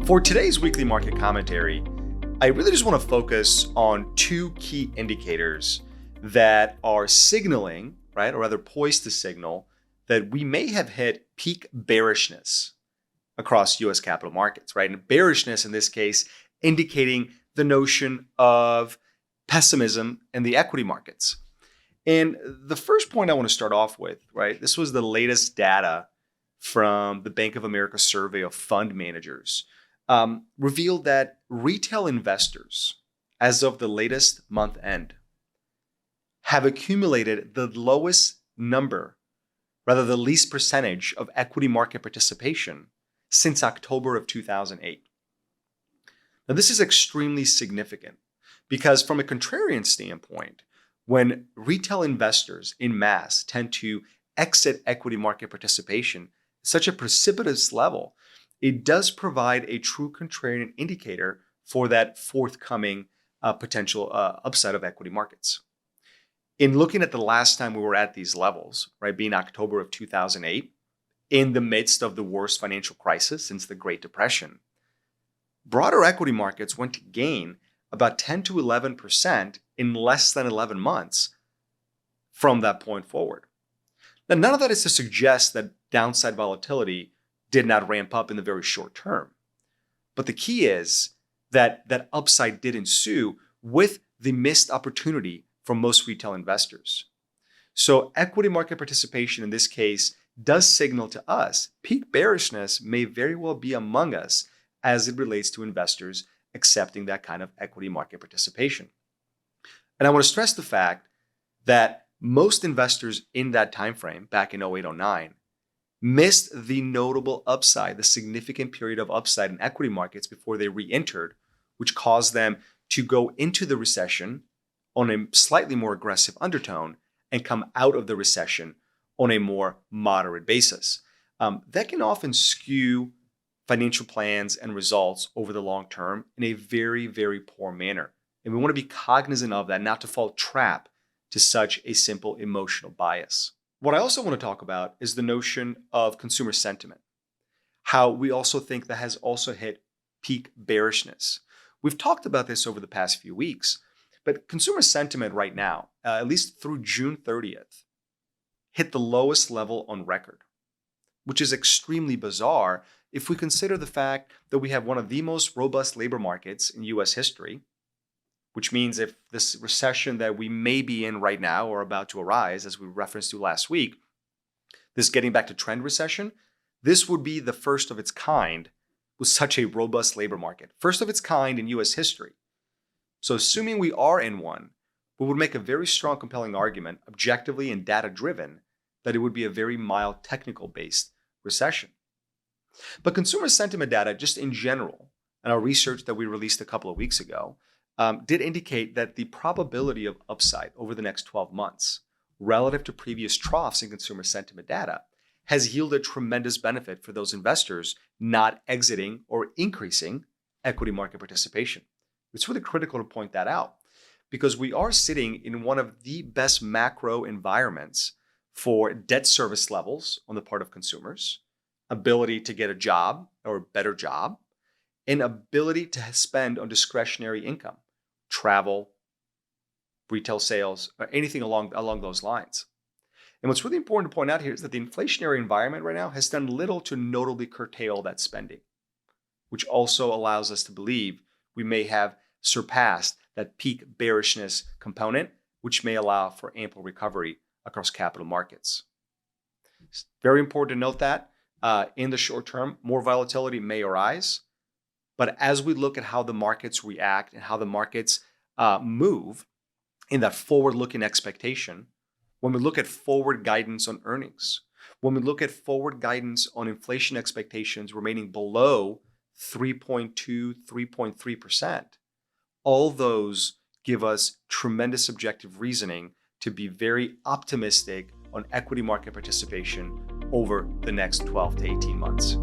For today's weekly market commentary, I really just want to focus on two key indicators that are signaling, right, or rather poised to signal that we may have hit peak bearishness across US capital markets, right? And bearishness in this case indicating the notion of pessimism in the equity markets. And the first point I want to start off with, right, this was the latest data from the Bank of America survey of fund managers, revealed that retail investors, as of the latest month end, have accumulated the lowest number, rather the least percentage of equity market participation since October of 2008. Now, this is extremely significant because from a contrarian standpoint, when retail investors in mass tend to exit equity market participation at such a precipitous level, it does provide a true contrarian indicator for that forthcoming potential upside of equity markets. In looking at the last time we were at these levels, right, being October of 2008, in the midst of the worst financial crisis since the Great Depression, broader equity markets went to gain about 10 to 11% in less than 11 months from that point forward. Now, none of that is to suggest that downside volatility did not ramp up in the very short term. But the key is that that upside did ensue with the missed opportunity for most retail investors. So equity market participation in this case does signal to us peak bearishness may very well be among us as it relates to investors accepting that kind of equity market participation. And I want to stress the fact that most investors in that time frame, back in 08-09, missed the notable upside, the significant period of upside in equity markets before they re-entered, which caused them to go into the recession on a slightly more aggressive undertone and come out of the recession on a more moderate basis. That can often skew financial plans and results over the long term in a very, very poor manner. And we want to be cognizant of that, not to fall trap to such a simple emotional bias. What I also want to talk about is the notion of consumer sentiment, how we also think that has also hit peak bearishness. We've talked about this over the past few weeks, but consumer sentiment right now, at least through June 30th, hit the lowest level on record, which is extremely bizarre if we consider the fact that we have one of the most robust labor markets in US history, which means if this recession that we may be in right now or about to arise, as we referenced to last week, this getting back to trend recession, this would be the first of its kind with such a robust labor market. First of its kind in US history. So assuming we are in one, we would make a very strong, compelling argument, objectively and data-driven, that it would be a very mild, technical-based recession. But consumer sentiment data, just in general, and our research that we released a couple of weeks ago, did indicate that the probability of upside over the next 12 months relative to previous troughs in consumer sentiment data has yielded tremendous benefit for those investors not exiting or increasing equity market participation. It's really critical to point that out because we are sitting in one of the best macro environments for debt service levels on the part of consumers, ability to get a job or a better job, and ability to spend on discretionary income, travel, retail sales, or anything along those lines. And what's really important to point out here is that the inflationary environment right now has done little to notably curtail that spending, which also allows us to believe we may have surpassed that peak bearishness component, which may allow for ample recovery across capital markets. It's very important to note that in the short term, more volatility may arise. But as we look at how the markets react and how the markets move in that forward-looking expectation, when we look at forward guidance on earnings, when we look at forward guidance on inflation expectations remaining below 3.2, 3.3%, all those give us tremendous objective reasoning to be very optimistic on equity market participation over the next 12 to 18 months.